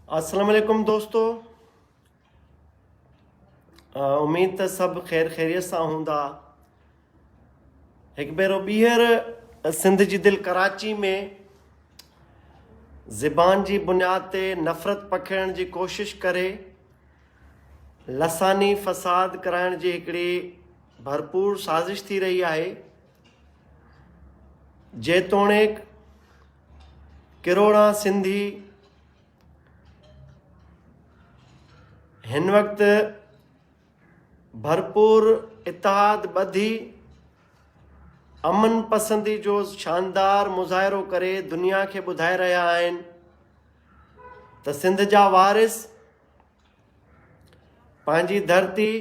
अस्सलाम वालेकुम दोस्तों। उम्मीद त सब ख़ैर ख़ैरियत सां हूंदा। हिकु भेरो ॿीहर सिंध जी दिलि कराची में ज़बान जी बुनियाद ते नफ़रत पखिड़ण जी कोशिशि करे लसानी फ़साद कराइण जी हिकिड़ी भरपूर साज़िश थी रही आहे। जेतोणीकि किरोड़ा सिंधी हिन वक़्तु भरपूर इतिहाद ॿधी अमन पसंदी जो शानदार मुज़ाहिरो करे दुनिया खे ॿुधाए रहिया आहिनि त सिंध जा वारिस पंहिंजी धरती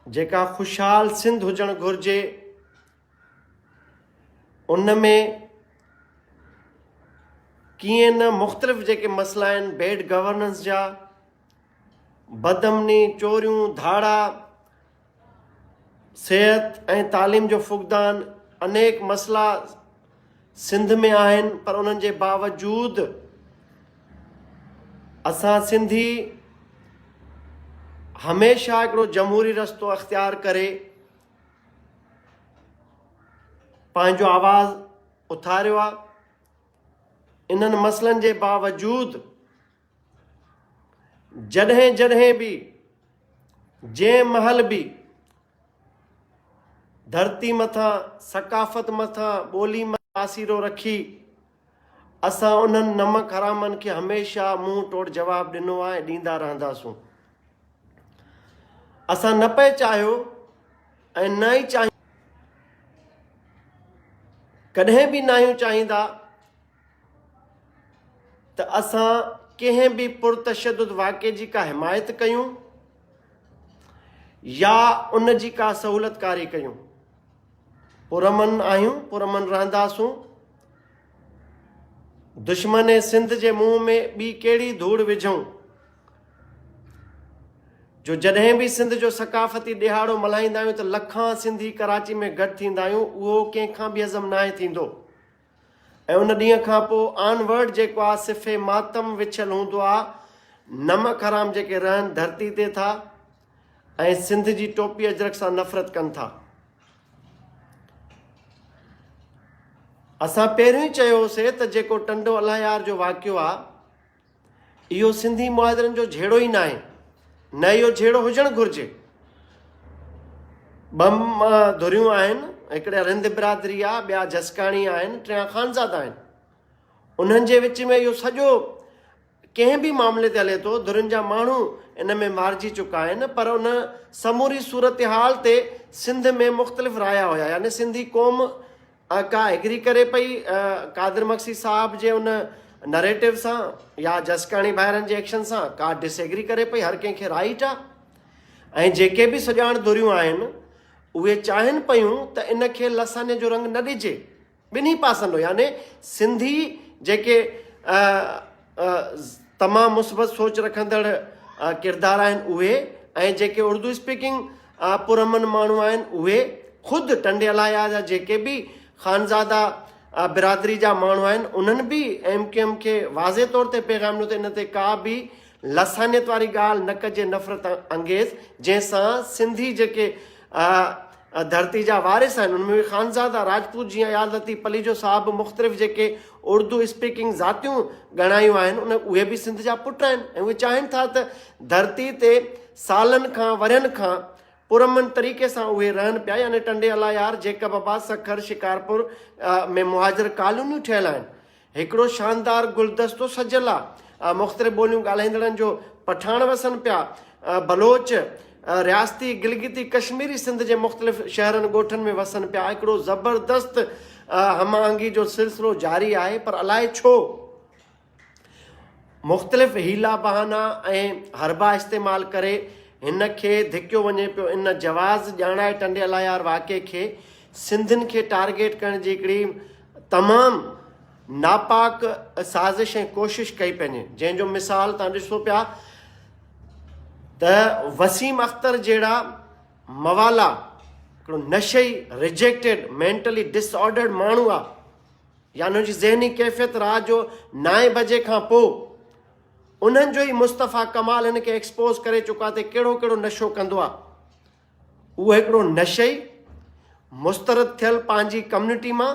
जेका ख़ुशहाल सिंध हुजणु घुरिजे उन में कीअं न मुख़्तलिफ़ जेके मसइला आहिनि बैड गवर्नेंस जा, बदअमनी, चोरियूं, धाड़ा, सिहत ऐं तालीम जो फुक़दान, अनेक मसइला सिंध में आहिनि। पर उन्हनि जे बावजूद असां सिंधी हमेशह हिकिड़ो जमहूरी रस्तो अख़्तियार करे पंहिंजो आवाज़ उथारियो आहे। इन्हनि मसइलनि जे बावजूद जॾहिं जॾहिं बि जंहिं महल बि धरती मथां, सकाफ़त मथां, ॿोली मथां तासीरो रखी असां उन्हनि नमक हरामनि खे हमेशह मुंहुं तोड़ जवाबु ॾिनो आहे ऐं ॾींदा रहंदासूं। असां न पिए चाहियो ऐं न ई चाहियूं, कॾहिं बि न आहियूं चाहींदा त असां कंहिं बि पुरतशद्दुद वाक़े जी का हिमायत कयूं या उन जी का सहूलतकारी कयूं। पुरअमन आहियूं, पुरअमन रहंदासूं। दुश्मन सिंध जे मुंहं में ॿी कहिड़ी धूड़ विझूं जो जॾहिं बि सिंध जो सकाफ़ती ॾिहाड़ो मल्हाईंदा आहियूं त लखां सिंधी कराची में गॾु थींदा आहियूं, उहो कंहिंखां बि हज़म नाहे थींदो। ऐं उन ॾींहं खां पोइ ऑनवर्ड जेको आहे सिफ़े मातम विछल हूंदो आहे। नमक हराम जेके रहनि धरती ते था ऐं सिंध जी टोपी अजरक सां नफ़रत कनि था। असां पहिरियों ई चयोसीं त जेको टंडो अलायार जो वाक़ियो आहे इहो सिंधी मुहाजिरनि जो जहिड़ो ई न आहे, न इहो जहिड़ो हुजणु घुरिजे। ॿ धुरियूं आहिनि, हिकिड़े रिंद बिरादरी आहे, ॿिया जसकाणी आहिनि, टियां ख़ानज़ादा आहिनि। उन्हनि जे विच में इहो सॼो कंहिं बि मामले ते हले थो। धुरियुनि जा माण्हू इन में मारिजी चुका आहिनि, पर उन समूरी सूरत हाल ते सिंध में मुख़्तलिफ़ राया हुया। यानी सिंधी क़ौम का एग्री करे पई कादिर मक्सी साहब जे उन नरेटिव सां या जसकाणी भाइरनि जे एक्शन सां, का डिसएग्री करे पई, हर कंहिंखे राइट आहे। ऐं जेके बि सॼाण धुरियूं आहिनि उहे चाहिनि पियूं त इन खे लसाने जो रंग न ॾिजे ॿिन्ही पासनि जो। यानी सिंधी जेके तमामु मुस्बत सोच रखंदड़ किरदार आहिनि उहे, ऐं जेके उर्दू स्पीकिंग पुरअमन माण्हू आहिनि उहे, ख़ुदि टंडे अलाया जा जेके बि ख़ानज़ादा बिरादरी जा माण्हू आहिनि उन्हनि बि MQM खे वाज़े तौर ते पैगाम ॾिनो त इन ते का बि लसानियत वारी ॻाल्हि न कजे, नफ़रत अंगेज़, जंहिंसां सिंधी जेके धरती जा वारिस आहिनि उनमें ख़ानज़ादा राजपूत जीअं याद लतीफ़ पलीजो साहब मुख़्तलिफ़ जेके उर्दू स्पीकिंग ज़ातियूं ॻणायूं आहिनि उहे बि सिंध जा पुट आहिनि। ऐं उहे चाहिनि था त धरती ते सालनि खां वरियनि खां पुरअमन तरीक़े सां उहे रहनि पिया। यानी टंडे अलायार, जेकबाबाद, सखर, शिकारपुर में मुहाजिर कॉलोनियूं ठहियल आहिनि। हिकिड़ो शानदार गुलदस्तो सजियल आहे। मुख़्तलिफ़ ॿोलियूं ॻाल्हाईंदड़नि जो पठाण वसनि पिया, बलोच, रियासती गिलगिती कश्मीरी सिंध जे मुख़्तलिफ़ शहरनि ॻोठनि में वसनि पिया। हिकिड़ो ज़बरदस्त हमआहंगी जो सिलसिलो जारी आहे। पर अलाए छो मुख़्तलिफ़ हीला बहाना ऐं हरबा इस्तेमालु करे हिन खे धिकियो वञे पियो। इन जवाज़ ॼाणाए टंडे अलायार वाक़े खे सिंधियुनि खे टारगेट करण जी हिकिड़ी तमामु नापाक साज़िश ऐं कोशिशि कई पंहिंजे, जंहिंजो मिसाल तव्हां ॾिसो पिया त वसीम अख्तर जहिड़ा मवाला, हिकिड़ो नशई रिजेक्टेड मेंटली डिसऑर्डर्ड माण्हू आहे, यानी जी ज़हनी कैफ़ियत रात जो 9 बजे खां पोइ उन्हनि जो ई मुस्तफ़ा कमाल हिन खे एक्सपोज़ करे चुका ते कहिड़ो कहिड़ो नशो कंदो आहे। उहो हिकिड़ो नशई मुस्तरद थियल पंहिंजी कम्युनिटी मां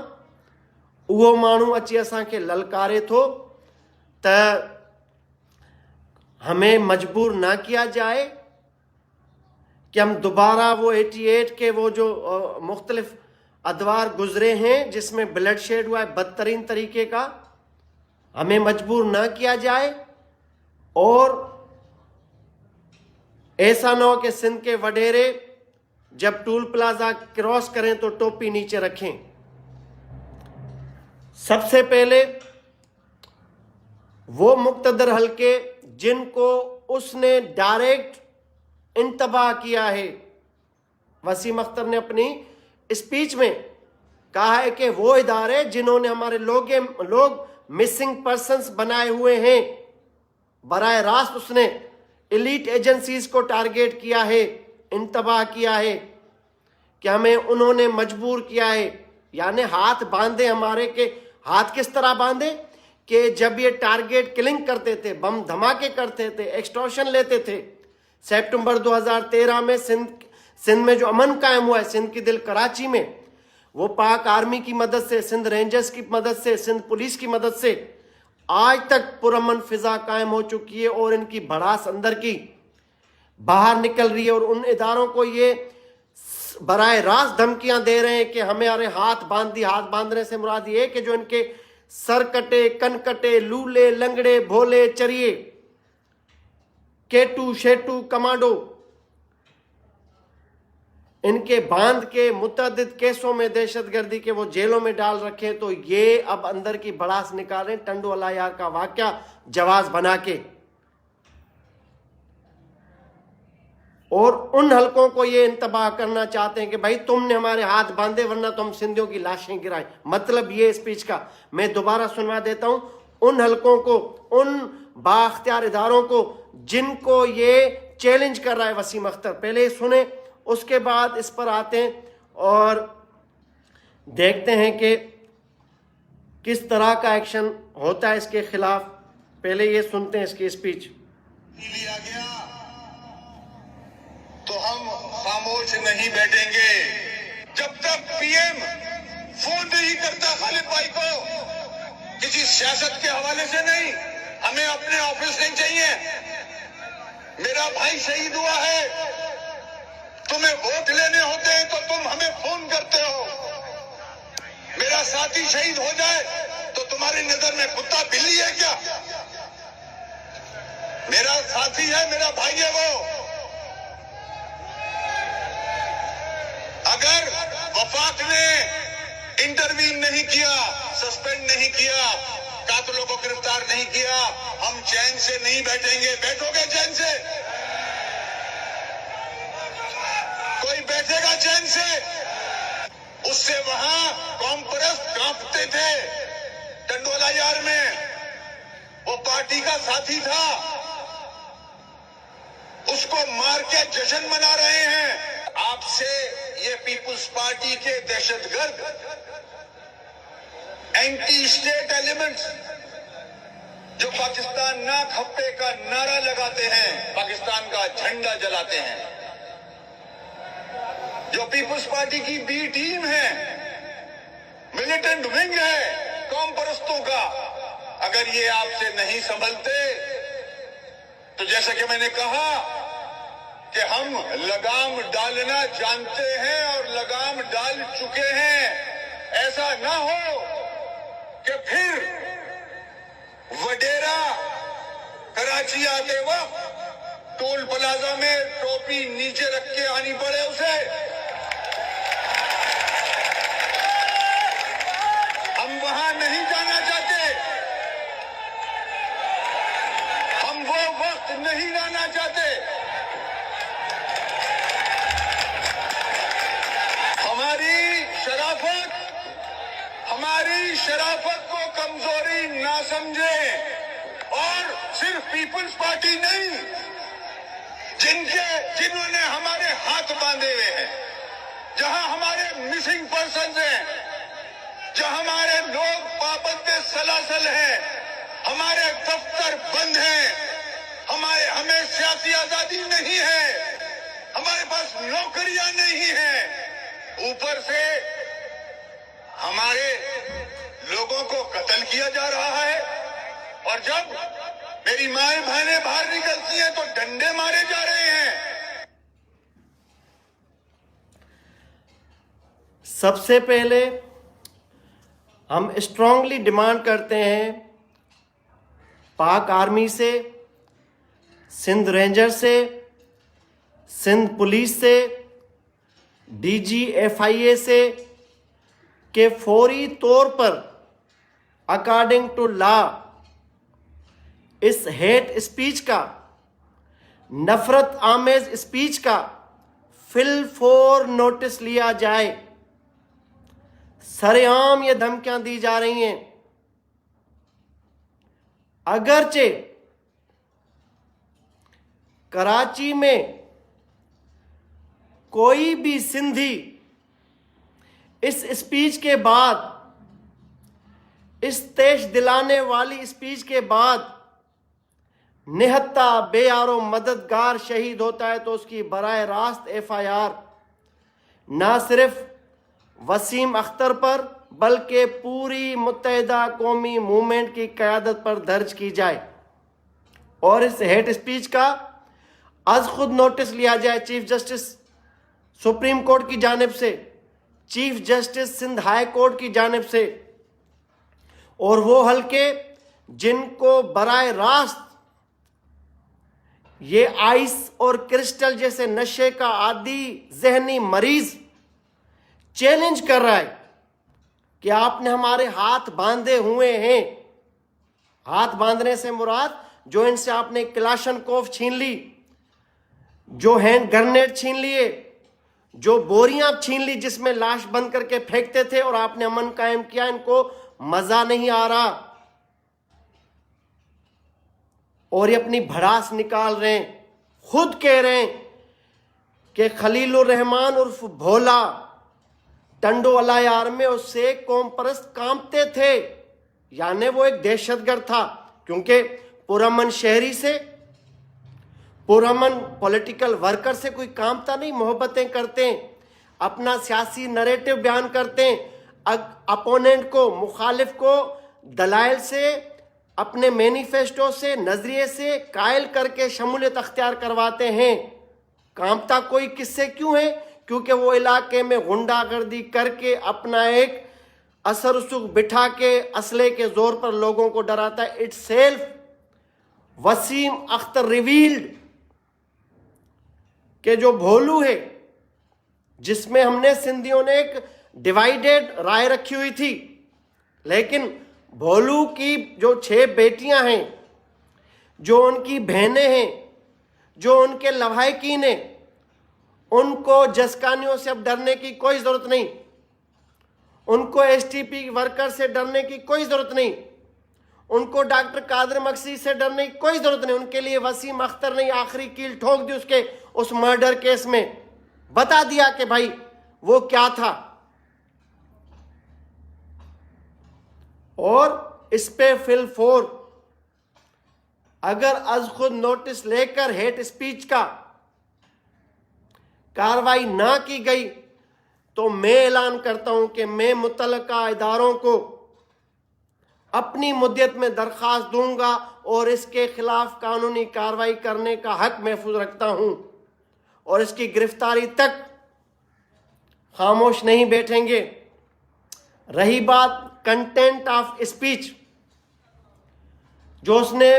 उहो माण्हू अची असांखे ललकारे थो त हमें मजबूर ना किया जाए कि हम दोबारा वो 88 के वो जो मुख्तलिफ अदवार गुजरे हैं जिसमें ब्लड शेड हुआ है बदतरीन तरीके का, हमें मजबूर ना किया जाए और ऐसा ना हो कि सिंध के वडेरे जब टूल प्लाजा क्रॉस करें तो टोपी नीचे रखें। सबसे पहले वो मुक्तदर हल्के जिनको उसने डायरेक्ट इंतबाह किया है, वसीम अख्तर ने अपनी स्पीच में कहा है कि वो इदारे जिन्होंने हमारे लोग मिसिंग पर्सन्स बनाए हुए हैं, बराह रास्त उसने एलीट एजेंसीज को टारगेट किया है, इंतबाह किया है कि हमें उन्होंने मजबूर किया है, यानी हाथ बांधे हमारे के। हाथ किस तरह बांधे कि जब ये टारगेट किलिंग करते थे, बम धमाके करते थे, एक्सटॉर्शन लेते थे, सितंबर 2013 में सिंध में जो अमन कायम हुआ है, सिंध की दिल कराची में, वो पाक आर्मी की मदद से, सिंध रेंजर्स की मदद से, सिंध पुलिस की मदद से आज तक पुरअमन फिजा कायम हो चुकी है और इनकी भड़ास अंदर की बाहर निकल रही है। और उन इदारों को ये बराह रास्त धमकियां दे रहे हैं कि हमें अरे हाथ बांध दी। हाथ बांधने से मुराद ये कि जो इनके सर कटे, कन कटे, लूले, लंगड़े, भोले, चरिए, केटू, शेटू, कमांडो, इनके बांध के मुतअद्दिद केसों में दहशतगर्दी के वो जेलों में डाल रखे। तो ये अब अंदर की भड़ास निकालें टंडो अलायार का वाकया जवाज बना के, और उन हलकों को ये इंतबाह करना चाहते हैं कि भाई तुमने हमारे हाथ बांधे वरना तुम सिंधियों की लाशें गिराएं। मतलब ये स्पीच का मैं दोबारा सुनवा देता हूं। उन हलकों को, उन बाख्तियार इदारों को जिनको ये चैलेंज कर रहा है वसीम अख्तर, पहले सुने उसके बाद इस पर आते हैं और देखते हैं कि किस तरह का एक्शन होता है इसके खिलाफ। पहले ये सुनते हैं इसकी स्पीच। लिया गया तो हम खामोश नहीं बैठेंगे जब तक पीएम फोन नहीं करता खालिद भाई को, किसी सियासत के हवाले से नहीं। हमें अपने ऑफिस नहीं चाहिए। मेरा भाई शहीद हुआ है, तुम्हें वोट लेने होते हैं तो तुम हमें फोन करते हो। मेरा साथी शहीद हो जाए तो तुम्हारी नजर में कुत्ता बिल्ली है क्या? मेरा साथी है, मेरा भाई है वो। अगर वफाक ने इंटरवीन नहीं किया, सस्पेंड नहीं किया, कातिलों को गिरफ्तार नहीं किया, हम चैन से नहीं बैठेंगे। बैठोगे चैन से? कोई बैठेगा चैन से? उससे वहां कॉमपरस्त कांपते थे टंडोला यार में, वो पार्टी का साथी था, उसको मार के जश्न मना रहे हैं। आपसे ये पीपुल्स पार्टी के दहशतगर्द एंटी स्टेट एलिमेंट्स जो पाकिस्तान ना खप्पे का नारा लगाते हैं, पाकिस्तान का झंडा जलाते हैं, जो पीपुल्स पार्टी की बी टीम है, मिलिटेंट विंग है कौम परस्तों का, अगर ये आपसे नहीं संभलते तो जैसा कि मैंने कहा कि हम लगाम डालना जानते हैं और लगाम डाल चुके हैं। ऐसा ना हो कि फिर वडेरा कराची आते वक्त टोल प्लाजा में टोपी नीचे रख के आनी पड़े उसे। हम वहां नहीं जाना चाहते, हम वो वक्त नहीं लाना चाहते। हमारी शराफत को कमजोरी ना समझे। और सिर्फ पीपल्स पार्टी नहीं, जिन्होंने हमारे हाथ बांधे हुए हैं, जहां हमारे मिसिंग पर्सन्स हैं, हमारे लोग पाबंदे सलासल हैं, हमारे दफ्तर बंद हैं, हमें सियासी आजादी नहीं है, हमारे पास नौकरियां नहीं हैं, ऊपर से हमारे लोगों को कत्ल किया जा रहा है। और जब मेरी माएं बहनें बाहर निकलती हैं तो डंडे मारे जा रहे हैं। सबसे पहले हम स्ट्रांगली डिमांड करते हैं पाक आर्मी से, सिंध रेंजर से, सिंध पुलिस से, डीजी FIA से कि फौरी तौर पर अकॉर्डिंग टू लॉ इस हेट स्पीच का, नफरत आमेज स्पीच का फिल फॉर नोटिस लिया जाए। सरेआम ये धमकियां दी जा रही हैं। अगरचे कराची में कोई भी सिंधी इस स्पीच के बाद, इस तेज दिलाने वाली स्पीच के बाद निहत्ता बेयारो मददगार शहीद होता है तो उसकी बराह रास्त FIR ना सिर्फ वसीम अख्तर पर बल्कि पूरी मुत्तहिदा कौमी मूवमेंट की क़यादत पर दर्ज की जाए और इस हेट स्पीच का आज खुद नोटिस लिया जाए चीफ जस्टिस सुप्रीम कोर्ट की जानिब से, chief justice Sindh high court की जानिब से, और वो हल्के जिनको बराह रास्त ये आइस और क्रिस्टल जैसे नशे का आदी जहनी मरीज चैलेंज कर रहा है कि आपने हमारे हाथ बांधे हुए हैं। हाथ बांधने से मुराद जो इनसे आपने क्लाशनकोफ छीन ली, जो हैंड ग्रेनेड छीन लिए, जो बोरियां छीन ली जिसमें लाश बंद करके फेंकते थे और आपने अमन कायम किया, इनको मजा नहीं आ रहा और ये अपनी भड़ास निकाल रहे हैं। खुद कह रहे हैं कि खलीलुर रहमान उर्फ भोला टंडो अला यार में उससे कौम परस्त कांपते थे, यानी वो एक दहशतगर्द था, क्योंकि पुरअमन शहरी से, पुरअमन पॉलिटिकल वर्कर से कोई कांपता नहीं। मोहब्बतें करते हैं, अपना सियासी नरेटिव बयान करते हैं, अपोनेंट को, मुखालिफ को दलाइल से, अपने मैनिफेस्टो से, नजरिए से कायल करके शमूलियत अख्तियार करवाते हैं। कांपता कोई किससे क्यों है? क्योंकि वो इलाके में गुंडागर्दी करके अपना एक असर उसुक बिठा के असले के जोर पर लोगों को डराता है। It's self Wasim Akhtar revealed के जो भोलू है, जिसमें हमने सिंधियों ने एक डिवाइडेड राय रखी हुई थी, लेकिन भोलू की जो 6 बेटियां हैं, जो उनकी बहनें हैं, जो उनके लवाहिकीन हैं, उनको जसकानियों से अब डरने की कोई जरूरत नहीं, उनको STP वर्कर से डरने की कोई जरूरत नहीं, उनको डॉक्टर कादर मक्सी से डरने की कोई जरूरत नहीं। उनके लिए वसीम अख्तर ने आखिरी कील ठोक दी उसके उस मर्डर केस में, बता दिया कि भाई वो क्या था। और इस पे फिल फोर अगर आज खुद नोटिस लेकर हेट स्पीच का कार्रवाई ना की गई तो मैं ऐलान करता हूं कि मैं मुतल्लका इदारों को अपनी मुद्दत में दरख्वास्त दूंगा और इसके खिलाफ कानूनी कार्रवाई करने का हक महफूज रखता हूं और इसकी गिरफ्तारी तक खामोश नहीं बैठेंगे। रही बात कंटेंट ऑफ स्पीच, जो उसने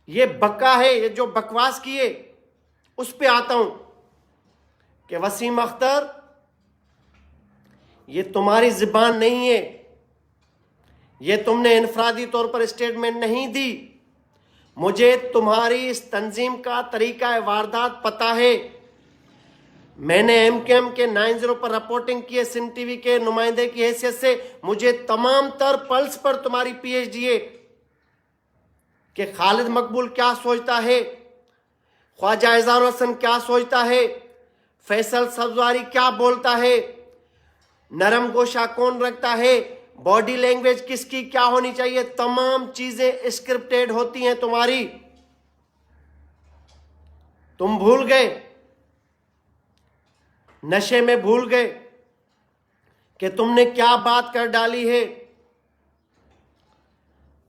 ये बका है, ये जो बकवास किए, उस पे आता हूं कि वसीम अख्तर, ये तुम्हारी ज़ुबान नहीं है, ये तुमने इनफरादी तौर पर स्टेटमेंट नहीं दी। मुझे तुम्हारी इस तंजीम का तरीका वारदात पता है। मैंने MKM के 90 पर रिपोर्टिंग की है, सिम TV के नुमाइंदे की हैसियत से। मुझे तमाम तर पल्स पर तुम्हारी PhD है कि खालिद मकबूल क्या सोचता है, ख्वाजा एजाज हसन क्या सोचता है, फैसल सब्जवारी क्या बोलता है, नरम गोशा कौन रखता है, बॉडी लैंग्वेज किसकी क्या होनी चाहिए, तमाम चीजें स्क्रिप्टेड होती हैं तुम्हारी। तुम भूल गए, नशे में भूल गए कि तुमने क्या बात कर डाली है,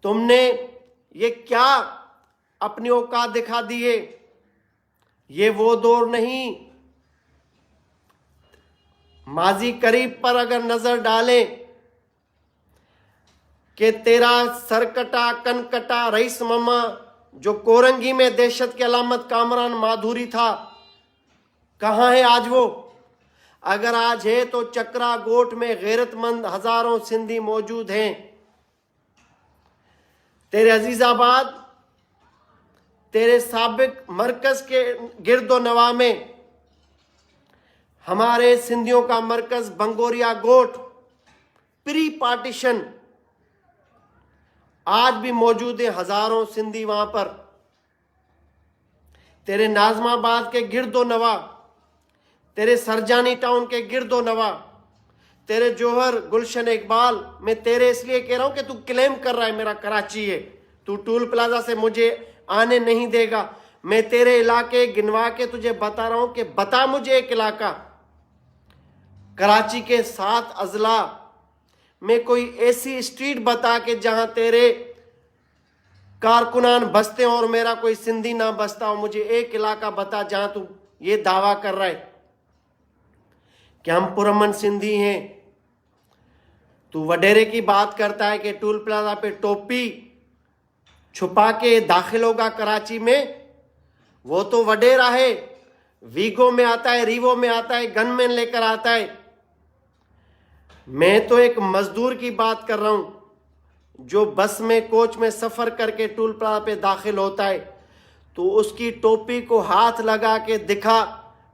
तुमने ये क्या अपनी औकात दिखा दी है। ये वो दौर नहीं। माजी करीब पर अगर नजर डालें कि तेरा सरकटा कनकटा रईस मामा जो कोरंगी में दहशत की अलामत कामरान माधुरी था, कहां है आज वो? अगर आज है तो चक्रा गोट में गैरतमंद हजारों सिंधी मौजूद हैं। तेरे अजीजाबाद, तेरे साबिक मरकज के गिरदो नवा में हमारे सिंधियों का मरकज बंगोरिया गोट प्री पार्टीशन आज भी मौजूद है, हजारों सिंधी वहां पर। तेरे नाजमाबाद के गिरदो नवा, तेरे सरजानी टाउन के गिरदो नवा, तेरे जौहर गुलशन इकबाल, मैं तेरे इसलिए कह रहा हूं कि तू क्लेम कर रहा है मेरा कराची है, तू टूल प्लाजा से मुझे आने नहीं देगा। मैं तेरे इलाके गिनवा के तुझे बता रहा हूं कि बता मुझे एक इलाका कराची के 7 अजला में कोई ऐसी स्ट्रीट बता के जहां तेरे कारकुनान बसते हो और मेरा कोई सिंधी ना बसता हो। मुझे एक इलाका बता जहां तू ये दावा कर रहा है कि हम पुरमन सिंधी हैं। तू वडेरे की बात करता है कि टूल प्लाजा पे टोपी छुपा के दाखिल होगा कराची में, वो तो वडेरा है, वीगो में आता है, रीवो में आता है, गनमैन लेकर आता है। मैं तो एक मजदूर की बात कर रहा हूं जो बस में कोच में सफर करके टूल प्लाजा पे दाखिल होता है। तो उसकी टोपी को हाथ लगा के दिखा,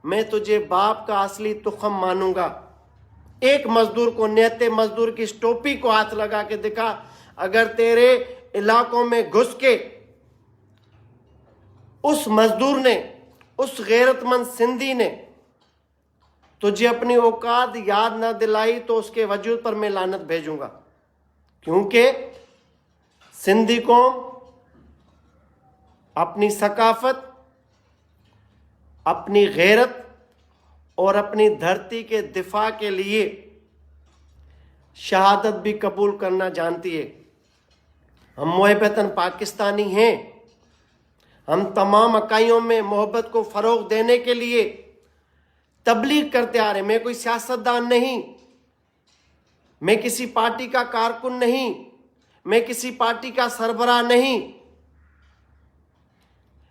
मैं तुझे बाप का असली तुखम मानूंगा। एक मजदूर को, नियते मजदूर की इस टोपी को हाथ लगा के दिखा। अगर तेरे इलाकों में घुस के उस मजदूर ने, उस गैरतमंद सिंधी ने तुझे अपनी औकात याद ना दिलाई तो उसके वजूद पर मैं लानत भेजूंगा। क्योंकि सिंधी कौम अपनी सकाफत, अपनी गैरत और अपनी धरती के दिफा के लिए शहादत भी कबूल करना जानती है। हम मुहब्बतन पाकिस्तानी हैं। हम तमाम इकाइयों में मोहब्बत को फरोग देने के लिए तबलीग करते आ रहे। मैं कोई सियासतदान नहीं, मैं किसी पार्टी का कारकुन नहीं, मैं किसी पार्टी का सरबराह नहीं,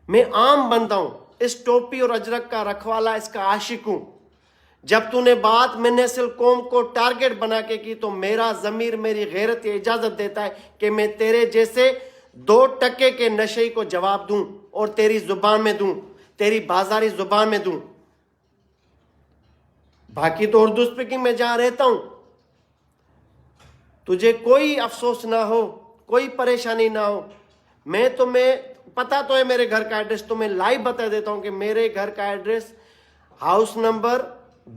मैं आम बंदा हूं। इस टोपी और अजरक का रखवाला, इसका आशिक हूं। जब तूने बात मिन्नसिल कौम को टारगेट बना के की तो मेरा ज़मीर, मेरी गैरत ये इजाज़त देता है कि मैं तेरे जैसे 2% के नशे को जवाब दूं और तेरी जुबान में दूं, तेरी बाजारी जुबान में दूं। बाकी तो उर्दू स्पीकिंग में जहां रहता हूं, तुझे कोई अफसोस ना हो, कोई परेशानी ना हो। मैं तुम्हें पता तो है मेरे घर का एड्रेस, तुम्हें लाइव बता देता हूं कि मेरे घर का एड्रेस हाउस नंबर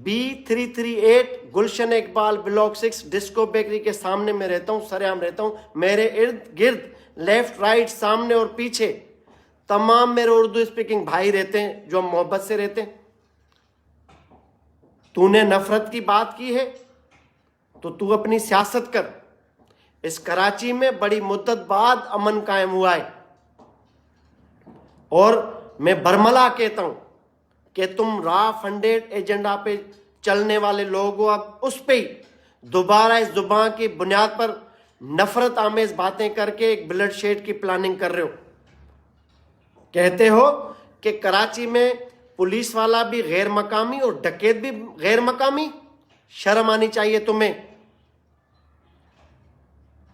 B338 गुलशन इकबाल ब्लॉक 6 डिस्को बेकरी के सामने में रहता हूं, सरेआम रहता हूं। मेरे इर्द गिर्द लेफ्ट राइट सामने और पीछे तमाम मेरे उर्दू स्पीकिंग भाई रहते हैं जो मोहब्बत से रहते हैं। तूने नफरत की बात की है तो तू अपनी सियासत कर। इस कराची में बड़ी मुद्दत बाद अमन कायम हुआ है और मैं बरमला कहता हूं कि तुम रा फंडेड एजेंडा पे चलने वाले लोग हो। अब उस पे ही दोबारा इस जुबान की बुनियाद पर नफरत आमेज बातें करके एक ब्लड शेड की प्लानिंग कर रहे हो। कहते हो कि कराची में पुलिस वाला भी गैर मकामी और डकैत भी गैर मकामी। शर्म आनी चाहिए तुम्हें।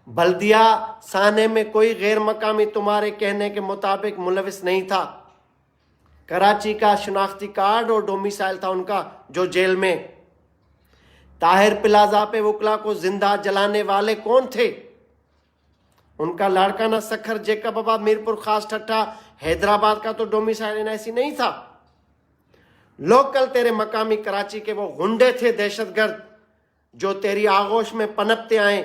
बल्दिया साने में कोई गैर मकामी तुम्हारे कहने के मुताबिक मुलविस नहीं था। कराची का शनाख्ती कार्ड और डोमिसाइल था उनका, जो जेल में। ताहिर प्लाजा पे वकला को जिंदा जलाने वाले कौन थे? उनका लाड़काना सखर जेकब बाबा मीरपुर खास ठट्ठा हैदराबाद का तो डोमिसाइल ऐसी नहीं था। लोकल तेरे मकामी कराची के वो गुंडे थे, दहशतगर्द, जो तेरी आगोश में पनपते आए।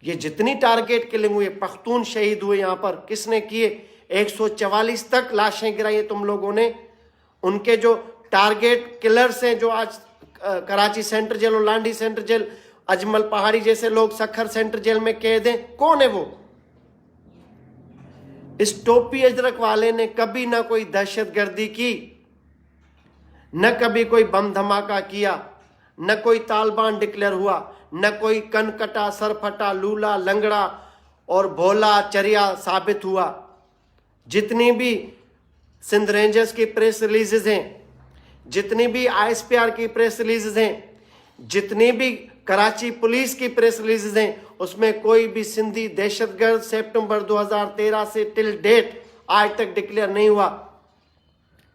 ये जितनी टारगेट किलिंग हुई, पख्तून शहीद हुए यहाँ पर, किसने किए? 144 तक लाशें गिराई तुम लोगों ने। उनके जो टारगेट किलर्स हैं, जो आज कराची सेंट्रल जेल और लांडी सेंट्रल जेल, अजमल पहाड़ी जैसे लोग सखर सेंट्रल जेल में कैद हैं, कौन है वो? इस टोपी अजरक वाले ने कभी ना कोई दहशतगर्दी की, न कभी कोई बम धमाका किया, न कोई तालिबान डिक्लेयर हुआ, न कोई कनकटा, सरफटा, लूला, लंगड़ा और भोला चरिया साबित हुआ। जितनी भी सिंध रेंजर्स की प्रेस रिलीजेज हैं, जितनी भी आईएसपीआर की प्रेस रिलीजेज हैं, जितनी भी कराची पुलिस की प्रेस रिलीजेज हैं, उसमें कोई भी सिंधी दहशतगर्द सितंबर 2013 से टिल डेट आज तक डिक्लेयर नहीं हुआ।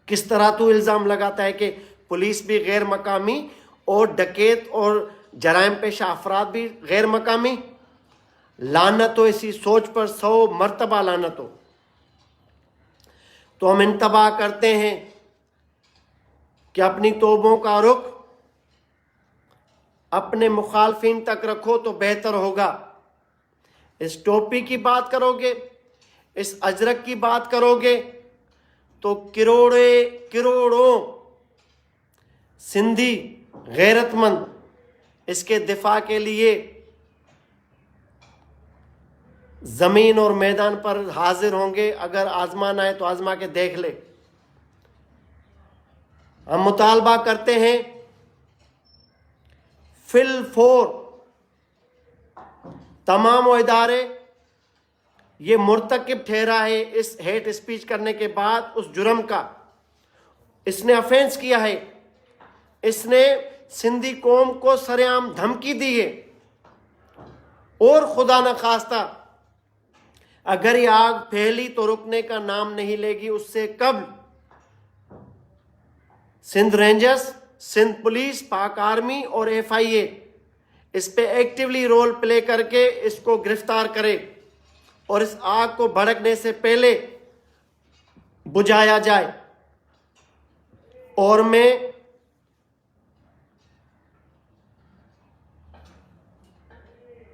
किस तरह तू इल्जाम लगाता है कि पुलिस भी गैर मकामी और डकैत और जराइम पेशा अफराद भी गैर मकामी? लानत हो इसी सोच पर, 100 मर्तबा लानत हो। तो हम इंतबाह करते हैं कि अपनी तौबों का रुख अपने मुखालफिन तक रखो तो बेहतर होगा। इस टोपी की बात करोगे, इस अजरक की बात करोगे, तो करोड़ों सिंधी गैरतमंद इसके दिफा के लिए जमीन और मैदान पर हाजिर होंगे। अगर आजमाना है तो आजमा के देख ले। हम मुतालबा करते हैं फिल फोर तमाम वो इदारे, ये मुर्तकिब ठहरा है इस हेट स्पीच करने के बाद उस जुर्म का, इसने ऑफेंस किया है, इसने सिंधी कौम को सरेआम धमकी दी है। और खुदा न खास्ता अगर ये आग फैली तो रुकने का नाम नहीं लेगी। उससे कब सिंध रेंजर्स, सिंध पुलिस, पाक आर्मी और एफआईए इस पे एक्टिवली रोल प्ले करके इसको गिरफ्तार करे और इस आग को भड़कने से पहले बुझाया जाए। और मैं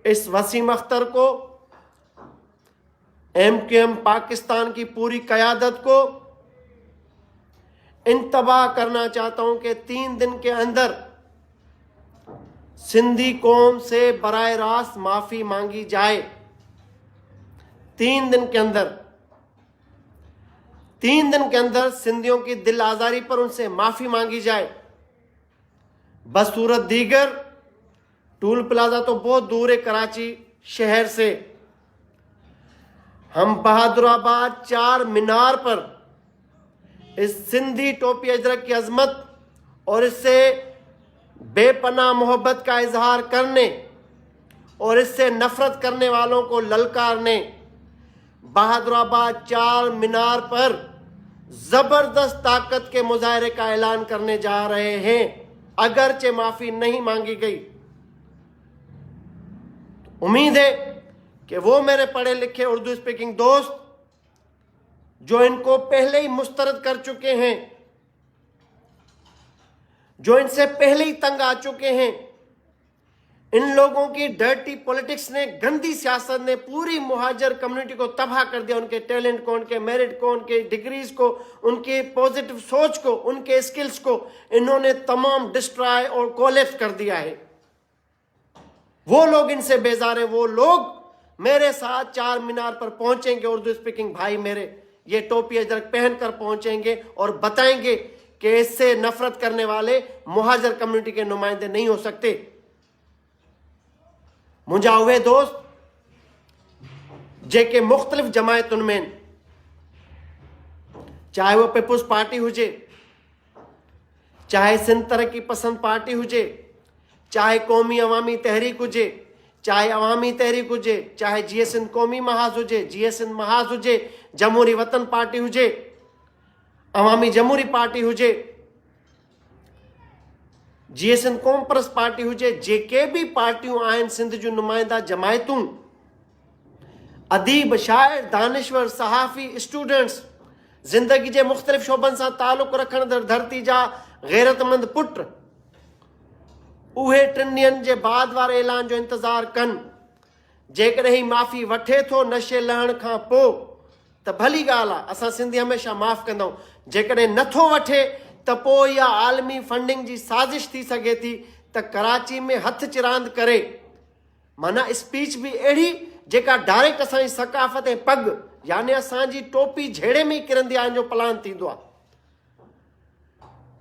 इस वसीम अख्तर को, एमकेएम पाकिस्तान की पूरी क़यादत को इंतबाह करना चाहता हूं कि 3 दिन के अंदर सिंधी कौम से बराह रास्त माफी मांगी जाए। 3 दिन के अंदर, 3 दिन के अंदर सिंधियों की दिल आजारी पर उनसे माफी मांगी जाए। बसूरत दीगर, टूल प्लाजा तो बहुत दूर है कराची शहर से, हम बहादुराबाद 4 मीनार पर इस सिंधी टोपी अजरक की अजमत और इससे बेपनाह मोहब्बत का इजहार करने और इससे नफरत करने वालों को ललकारने बहादुराबाद 4 मीनार पर जबरदस्त ताकत के मुजाहरे का ऐलान करने जा रहे हैं। अगरचे माफी नहीं मांगी गई, उम्मीद है कि वो मेरे पढ़े लिखे उर्दू स्पीकिंग दोस्त जो इनको पहले ही मुस्तरद कर चुके हैं, जो इनसे पहले ही तंग आ चुके हैं, इन लोगों की डर्टी पॉलिटिक्स ने, गंदी सियासत ने पूरी मुहाजिर कम्युनिटी को तबाह कर दिया। उनके टैलेंट को, उनके मेरिट को, उनके डिग्रीज को, उनके पॉजिटिव सोच को, उनके स्किल्स को इन्होंने तमाम डिस्ट्रॉय और कोलैप्स कर दिया है। वो लोग इनसे बेजार हैं। वो लोग मेरे साथ 4 मीनार पर पहुंचेंगे, उर्दू स्पीकिंग भाई मेरे ये टोपी अजरक पहनकर पहुंचेंगे और बताएंगे कि इससे नफरत करने वाले मुहाजिर कम्युनिटी के नुमाइंदे नहीं हो सकते। मुझा हुए दोस्त जेके मुख्तलिफ जमायतुन में, चाहे वो पीपुल्स पार्टी हुजे, चाहे सिंध तरक्की पसंद पार्टी हुजे, चाहे कौमी अवामी तहरीक हुजे, चाहे अवामी तहरीक हुजे, चाहे जीएसएन कौमी महाज हुजे, जीएसएन महाज हुजे, जमहूरी वतन पार्टी हुजे, अवामी जमहूरी पार्टी हुजे, जीएसएन कौम परस्त पार्टी हुजे, जेके भी पार्टियों आहिनि सिंध जूं नुमाइंदा जमायतूं, अदीब, शाइर, दानिश्वर, सहाफ़ी, स्टूडेंट्स, ज़िंदगी जे मुख़्तलिफ़ शोबनि सां तालुक़ रखण धरती जा गैरतमंद पुट, उहे 3 ॾींहंनि जे बाद वारे ऐलान जो इंतज़ारु कनि। जेकॾहिं ही माफ़ी वठे थो नशे लहण खां पोइ त भली ॻाल्हि आहे, असां सिंधी हमेशह माफ़ कंदा आहियूं। जेकॾहिं नथो वठे त पोइ इहा आलमी फंडिंग जी साज़िश थी सघे थी त कराची में हथ चिरांद करे, माना स्पीच बि अहिड़ी जेका डायरेक्ट असांजी सकाफ़त ऐं पग यानी असांजी टोपी झेड़े में ई किरंदी आहे जो प्लान थींदो आहे।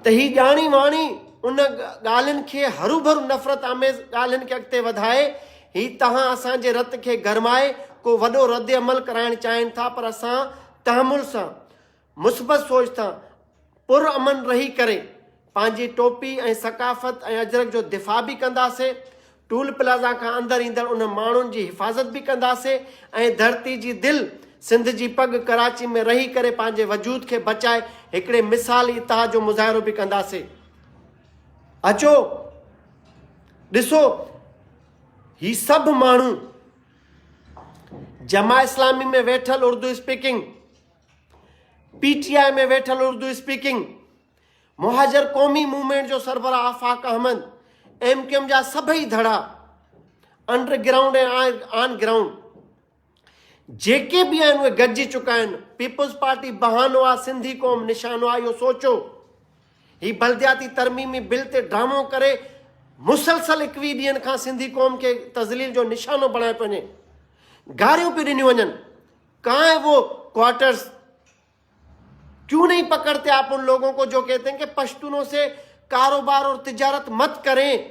त ही ॼाणी वाणी उन ॻाल्हियुनि खे हरू भरू नफ़रत आमेज़ ॻाल्हियुनि खे अॻिते वधाए ही तव्हां असांजे रत खे गरमाए को वॾो रद्द अमल कराइणु चाहिनि था, पर असां तहमुल सां मुस्बत सोच सां पुरअमन रही करे पंहिंजी टोपी ऐं सकाफ़त ऐं अजरक जो दिफ़ा बि कंदासीं, टूल प्लाज़ा खां अंदरि ईंदड़ उन माण्हुनि जी हिफ़ाज़त बि कंदासीं ऐं धरती जी दिलि सिंध जी पग कराची में रही करे पंहिंजे वजूद खे बचाए हिकिड़े मिसाली इतिहाद जो मुज़ाहिरो बि कंदासीं। अचो ॾिसो, ही सभु माण्हू जमा इस्लामी में वेठल उर्दू स्पीकिंग, PTI में वेठल उर्दू स्पीकिंग, मुहाजिर क़ौमी मूवमेंट जो सरबराह आफ़ाक़ अहमद, MQM जा सभई धड़ा अंडरग्राउंड ऐं ऑन ग्राउंड जेके बि आहिनि उहे गॾिजी चुका आहिनि। पीपल्स पार्टी बहानो आहे, सिंधी क़ौम निशानो आहे। इहो सोचो, ही बल्दियाती तरमीमी बिल ते ड्रामो करे मुसलसल 21 ॾींहंनि खां सिंधी क़ौम खे तज़लील जो निशानो बणाए पियो वञे, गारियूं पियूं ॾिनियूं वञनि। कहाँ है वो क्वार्टर्स? क्यों नहीं पकड़ते आप उन लोगों को जो कहते हैं कि पश्तूनों से कारोबार और तिजारत मत करें,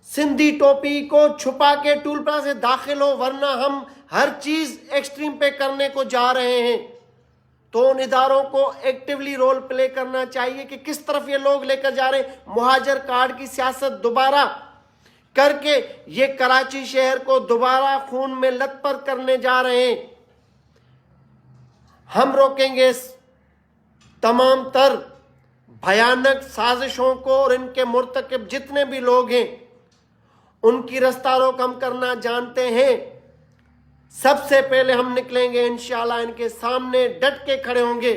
सिंधी टोपी को छुपा के टूल प्लाजा से दाखिल हो, वरना हम हर चीज एक्सट्रीम पे करने को जा रहे हैं। तो उन इदारों को एक्टिवली रोल प्ले करना चाहिए कि किस तरफ ये लोग लेकर जा रहे हैं। मुहाजिर कार्ड की सियासत दोबारा करके ये कराची शहर को दोबारा खून में लथपथ करने जा रहे हैं। हम रोकेंगे इस तमाम तर भयानक साजिशों को और इनके मुर्तकिब जितने भी लोग हैं उनकी रास्ता रोक हम करना जानते हैं। सबसे पहले हम निकलेंगे इंशाल्लाह, इनके सामने डट के खड़े होंगे।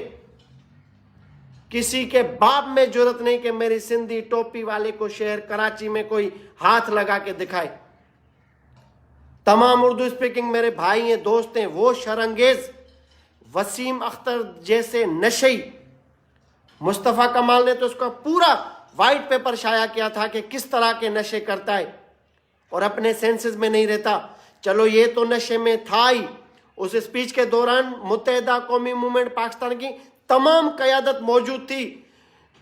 किसी के बाप में जरूरत नहीं कि मेरी सिंधी टोपी वाले को शहर कराची में कोई हाथ लगा के दिखाए। तमाम उर्दू स्पीकिंग मेरे भाई हैं, दोस्त हैं, वो शरंगेज वसीम अख्तर जैसे नशई, मुस्तफ़ा कमाल ने तो उसका पूरा वाइट पेपर शाया किया था कि किस तरह के नशे करता है और अपने सेंसेस में नहीं रहता। चलो ये तो नशे में था ही। उस स्पीच के दौरान मुत्तहिदा कौमी मूवमेंट पाकिस्तान की तमाम क़यादत मौजूद थी,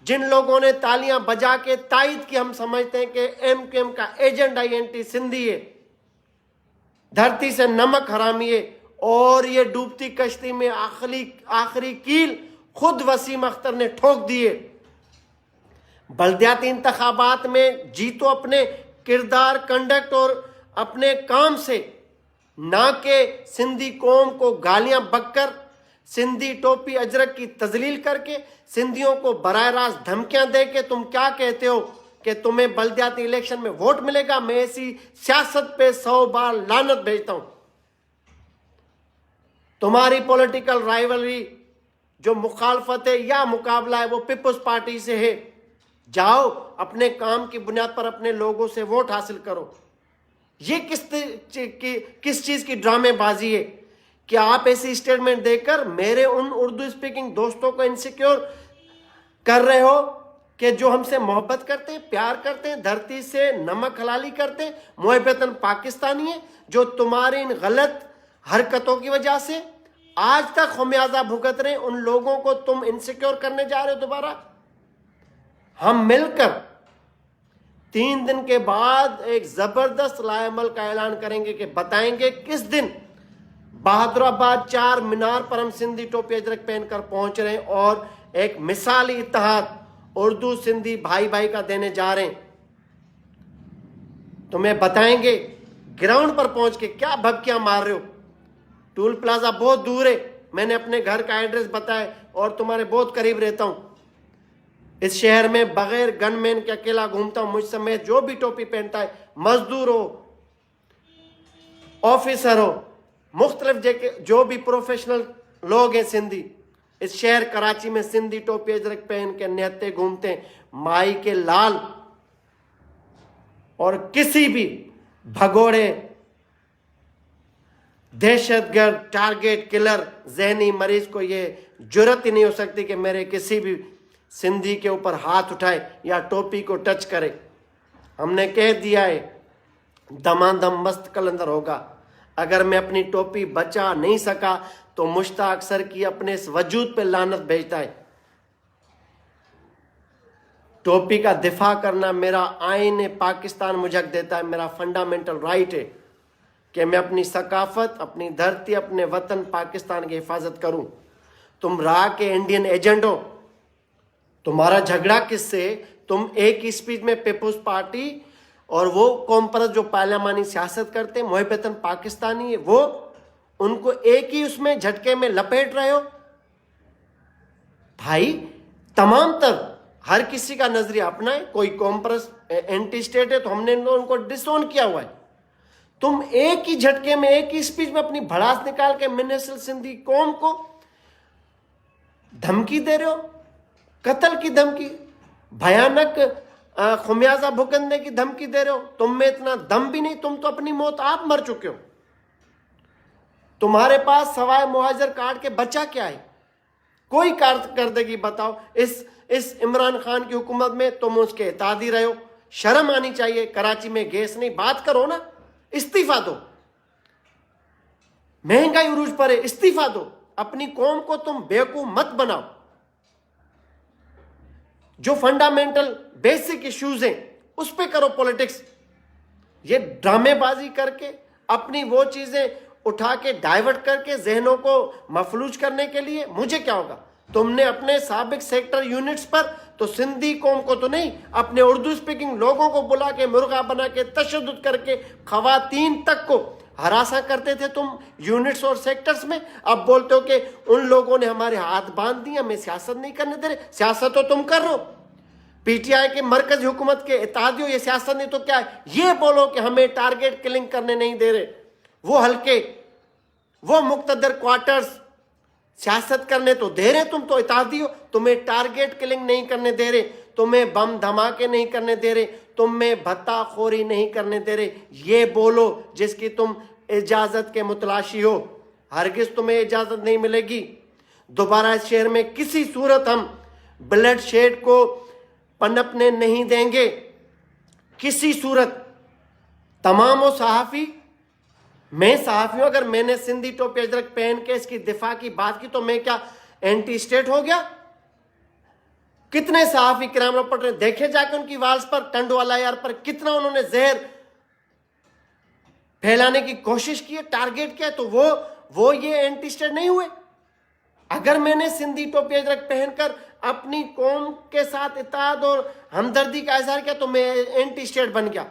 जिन लोगों ने तालियां बजा के तायद की। हम समझते हैं कि MQM का एजेंट INT सिंधी है, धरती से नमक हरामी है, और ये डूबती कश्ती में आखिरी कील खुद वसीम अख्तर ने ठोक दिए। बल्दियाती इंतखाबात में जीतो अपने किरदार, कंडक्ट और अपने काम से, ना के सिंधी कौम को गालियां बककर, सिंधी टोपी अजरक की तजलील करके, सिंधियों को बराह रास्त धमकियां दे के तुम क्या कहते हो कि तुम्हें बल्दियाती इलेक्शन में वोट मिलेगा। मैं ऐसी सियासत पे 100 बार लानत भेजता हूं। तुम्हारी पॉलिटिकल राइवलरी जो मुखालफत है या मुकाबला है वो पीपल्स पार्टी से है। जाओ अपने काम की बुनियाद पर अपने लोगों से वोट हासिल करो। ये किस चीज की ड्रामेबाजी है कि आप ऐसी स्टेटमेंट देकर मेरे उन उर्दू स्पीकिंग दोस्तों को इनसिक्योर कर रहे हो कि जो हमसे मोहब्बत करते हैं, प्यार करते हैं, धरती से नमक हलाली करते हैं, मुहब्बतन पाकिस्तानी है, जो तुम्हारी इन गलत हरकतों की वजह से आज तक खमियाजा भुगत रहे। उन लोगों को तुम इनसिक्योर करने जा रहे हो दोबारा। हम मिलकर 3 दिन के बाद एक जबरदस्त लाएमल का ऐलान करेंगे कि बताएंगे किस दिन बहादुराबाद 4 मीनार पर हम सिंधी टोपी अजरक पहनकर पहुंच रहे हैं और एक मिसाली इत्तेहाद उर्दू सिंधी भाई भाई का देने जा रहे हैं। तुम्हें बताएंगे ग्राउंड पर पहुंच के क्या भबकियां मार रहे हो। टूल प्लाजा बहुत दूर है, मैंने अपने घर का एड्रेस बताया और तुम्हारे बहुत करीब रहता हूं। इस शहर में बगैर गनमैन के अकेला घूमता हूं। मुझ समेत जो भी टोपी पहनता है, मजदूर हो, ऑफिसर हो, मुख्तलिफ जो भी प्रोफेशनल लोग हैं सिंधी, इस शहर कराची में सिंधी टोपी अजरक पहन के निहत्ते घूमते हैं। माई के लाल और किसी भी भगोड़े, दहशतगर्द, टारगेट किलर, जहनी मरीज को ये जुर्रत ही नहीं हो सकती कि मेरे किसी भी सिंधी के ऊपर हाथ उठाए या टोपी को टच करे। हमने कह दिया है दमादम मस्त कलंदर होगा। अगर मैं अपनी टोपी बचा नहीं सका तो मुश्ताक सर की अपने इस वजूद पे लानत भेजता है। टोपी का दिफा करना मेरा आईन पाकिस्तान मुझे हक देता है, मेरा फंडामेंटल राइट है कि मैं अपनी सकाफत, अपनी धरती, अपने वतन पाकिस्तान की हिफाजत करूं। तुम राह के इंडियन एजेंट हो, तुम्हारा झगड़ा किससे? तुम एक ही स्पीच में पीपुल्स पार्टी और वो कौम परस्त जो पार्लियामानी सियासत करते मुहब्बतन पाकिस्तानी है, वो उनको एक ही उसमें झटके में लपेट रहे हो। भाई तमाम तर हर किसी का नजरिया अपना है। कोई कौम परस्त एंटी स्टेट है तो हमने उनको डिसोन किया हुआ है। तुम एक ही झटके में, एक ही स्पीच में अपनी भड़ास निकाल के मिनिस्टर सिंधी कौम को धमकी दे रहे हो, कत्ल की धमकी, भयानक खुमियाजा भुगतने की धमकी दे रहे हो। तुम में इतना दम भी नहीं, तुम तो अपनी मौत आप मर चुके हो। तुम्हारे पास सवाए मुहाजिर कार्ड के बचा क्या है? कोई कारकर्दगी बताओ। इस इमरान खान की हुकूमत में तुम उसके इत्यादी रहे हो। शर्म आनी चाहिए। कराची में गैस नहीं, बात करो ना, इस्तीफा दो। महंगाई उरूज पर है, इस्तीफा दो। अपनी कौम को तुम बेवकूफ मत बनाओ। जो फंडामेंटल बेसिक इश्यूज हैं उस पे करो पॉलिटिक्स। ये ड्रामेबाजी करके अपनी वो चीजें उठा के डाइवर्ट करके जहनों को मफलूज करने के लिए मुझे क्या होगा? तुमने अपने साबिक सेक्टर यूनिट्स पर तो सिंधी कौम को तो नहीं, अपने उर्दू स्पीकिंग लोगों को बुला के मुर्गा बना के तशद्दुद करके खवातीन तक को हरासा करते थे तुम यूनिट्स और सेक्टर्स में। अब बोलते हो कि उन लोगों ने हमारे हाथ बांध दिए, हमें सियासत नहीं करने दे रहे। सियासत तो तुम कर रहे हो, पीटीआई के मरकजी हुकूमत के इत्तेहादी हो। ये सियासत नहीं तो क्या है? ये बोलो कि हमें टारगेट किलिंग करने नहीं दे रहे वो हल्के, वो मुक्तदर क्वार्टर्स, सियासत करने तो दे रहे, तुम तो इत्तेहादी हो। तुम्हें टारगेट किलिंग नहीं करने दे रहे, तुम्हें बम धमाके नहीं करने दे रहे, तुम्हें भत्ताखोरी नहीं करने दे रहे। ये बोलो जिसकी तुम इजाजत के मुतलाशी हो। हरगिज तुम्हें इजाजत नहीं मिलेगी। दोबारा इस शहर में किसी सूरत हम ब्लड शेड को पनपने नहीं देंगे, किसी सूरत। तमाम वो सहाफी, मैं सहाफी हूं, अगर मैंने सिंधी टोपी अजरक पहन के इसकी दिफा की बात की तो मैं क्या एंटी स्टेट हो गया? कितने सहाफी किराम रिपोर्टर देखे जाके उनकी वाल्स पर, टंडवाला यार पर कितना उन्होंने जहर फैलाने की कोशिश की है, टारगेट किया, तो वो ये एंटी स्टेट नहीं हुए। अगर मैंने सिंधी टोपी अजरक पहनकर अपनी कौम के साथ इत्तेहाद और हमदर्दी का इजहार किया तो मैं एंटी स्टेट बन गया।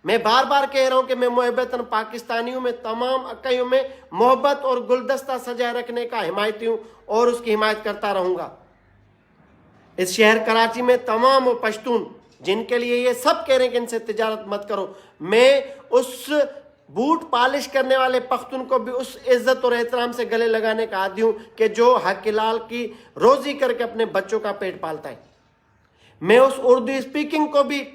मैं बार बार कह रहा हूं कि मैं मुहब्बतन पाकिस्तानी हूं। मैं तमाम अकाइयों में मोहब्बत और गुलदस्ता सजाए रखने का हिमायती हूं और उसकी हिमायत करता रहूंगा। इस शहर कराची में तमाम वो पश्तून जिनके लिए ये सब कह रहे हैं कि इनसे तिजारत मत करो, मैं उस बूट पॉलिश करने वाले पख्तून को भी उस इज्जत और एहतराम से गले लगाने का आदी हूं कि जो हक-ए-लाल की रोजी करके अपने बच्चों का पेट पालता है। मैं उस उर्दू स्पीकिंग को भी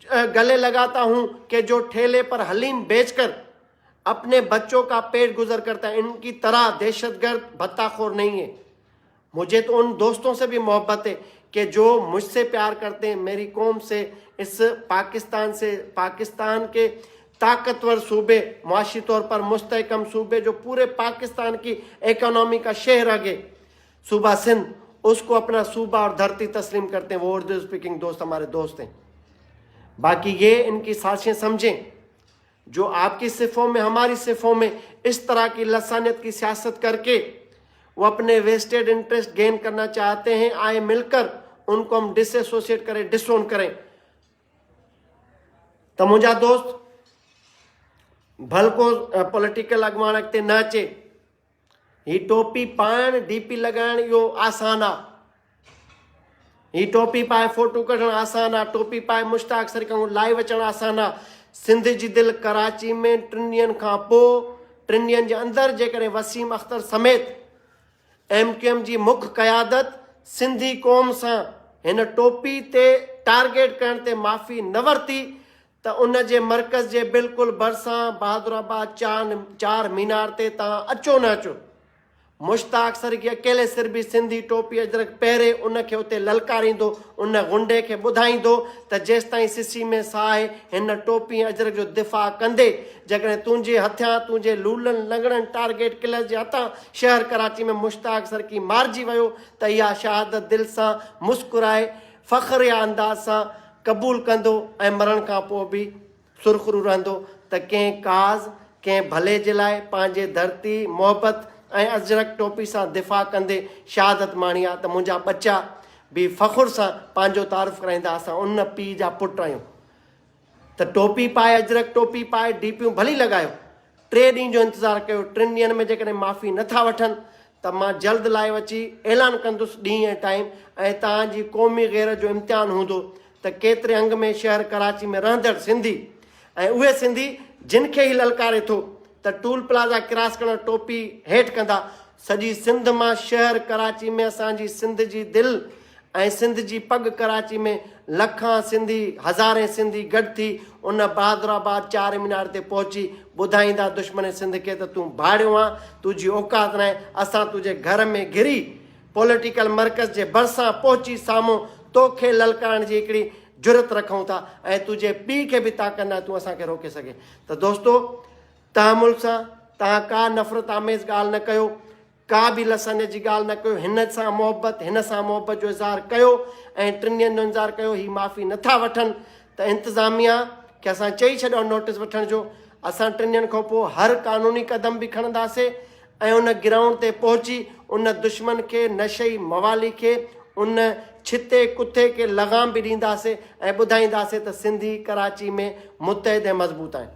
गले लगाता हूं कि जो ठेले पर हलीम बेचकर अपने बच्चों का पेट गुजर करता है। इनकी तरह दहशतगर्द भत्ताखोर नहीं है। मुझे तो उन दोस्तों से भी मोहब्बत है कि जो मुझसे प्यार करते हैं, मेरी कौम से, इस पाकिस्तान से, पाकिस्तान के ताकतवर सूबे, मुआशी तौर पर मुस्तहकम सूबे जो पूरे पाकिस्तान की इकोनॉमी का शहर आगे, सूबा सिंध, उसको अपना सूबा और धरती तस्लीम करते हैं। वो उर्दू स्पीकिंग दोस्त हमारे दोस्त हैं। बाकी ये इनकी साजिशें समझें जो आपकी सिफों में, हमारी सिफों में इस तरह की लसानियत की सियासत करके वो अपने वेस्टेड इंटरेस्ट गेन करना चाहते हैं। आए मिलकर उनको हम डिसएसोसिएट करें, डिसोन करें। तो मुझा दोस्त भल को पॉलिटिकल अगवान अॻिते न अचे। ही टोपी पाइण, डीपी लगाइण इहो आसान आहे। ही टोपी पाए फोटो कढण आसान आहे। टोपी पाए मुश्ताक सर खां लाइव अचण आसान आहे। सिंध जी दिलि कराची में 3 ॾींहंनि खां पोइ, 3 ॾींहंनि जे अंदरि जेकॾहिं वसीम अख्तर समेत MQM जी मुख्य क़यादत सिंधी कौम सां हिन टोपी ते टारगेट करण ते माफ़ी न वरिती त त उन जे मर्कज़ जे बिल्कुलु भरिसां बहादुराबाद चार मीनार ते तव्हां अचो न अचो, मुश्ताक सरगी अकेले सिर बि सिंधी टोपी अजरक पहिरें उनखे उते ललकारींदो, उन गुंडे खे ॿुधाईंदो त जेसि ताईं सिसी में साह आहे हिन टोपी अजरक जो दिफ़ा कंदे, जेकॾहिं तुंहिंजे हथियां तुंहिंजे लूलनि लंगड़नि टारगेट किलर जे हथां शहर कराची में मुश्ताक सरकी मारिजी वियो त इहा शहादत दिलि सां मुस्कुराए फ़ख्र या अंदाज़ सां क़बूल कंदो ऐं मरण खां पोइ बि सुरख़ुरू रहंदो त कंहिं काज़ कंहिं भले जे लाइ पंहिंजे धरती मोहबत ऐं अजरक टोपी सां दिफ़ा कंदे शहादत माणी आहे, त मुंहिंजा बच्चा बि फ़ख़ुर सां पंहिंजो तारीफ़ कराईंदा असां उन पीउ जा पुट आहियूं। त टोपी पाए, अजरक टोपी पाए, डीपियूं भली लॻायो, 3 ॾींहं जो इंतज़ारु कयो। 3 ॾींहंनि में जेकॾहिं माफ़ी नथा वठनि त मां जल्द लाइव अची ऐलान कंदुसि ॾींहुं ऐं टाइम, ऐं तव्हांजी क़ौमी ग़ैरत जो इम्तिहान हूंदो त केतिरे अंग में शहर कराची में रहंदड़ सिंधी ऐं उहे सिंधी जिन खे ई ललकारे थो त टूल प्लाज़ा क्रॉस करण टोपी हेठि कंदा, सॼी सिंध मां शहर कराची में असांजी सिंध जी दिलि ऐं सिंध जी पग कराची में लखां सिंधी हज़ारे सिंधी गॾु थी उन बहादुराबाद 4 मीनार ते पहुची ॿुधाईंदा दुश्मन सिंध खे त तूं भाड़ियो आहे, तुंहिंजी औकात न आहे, असां तुंहिंजे घर में घिरी पॉलिटिकल मर्कज़ जे भरिसां पहुची साम्हूं तोखे ललकारण जी हिकिड़ी जुरत रखूं था ऐं तुंहिंजे पीउ खे बि ताक़त न तूं असांखे रोके सघे। त दोस्तो, तहमुल सां तव्हां का नफ़रत आमेज़ ॻाल्हि न कयो, का बि लसन जी ॻाल्हि न कयो, हिन सां मोहबत जो इज़हार कयो ऐं 3 ॾींहंनि जो इंतज़ारु कयो। ही माफ़ी नथा वठनि त इंतिज़ामिया खे असां चई छॾियो नोटिस वठण जो, असां 3 ॾींहंनि खां पोइ हर क़ानूनी कदम बि खणंदासीं ऐं उन ग्राउंड ते पहुची उन दुश्मन खे, नशई मवाली खे, उन छिते कुते खे लगाम बि ॾींदासीं ऐं ॿुधाईंदासीं त सिंधी कराची में मुतहिद ऐं मज़बूत आहिनि।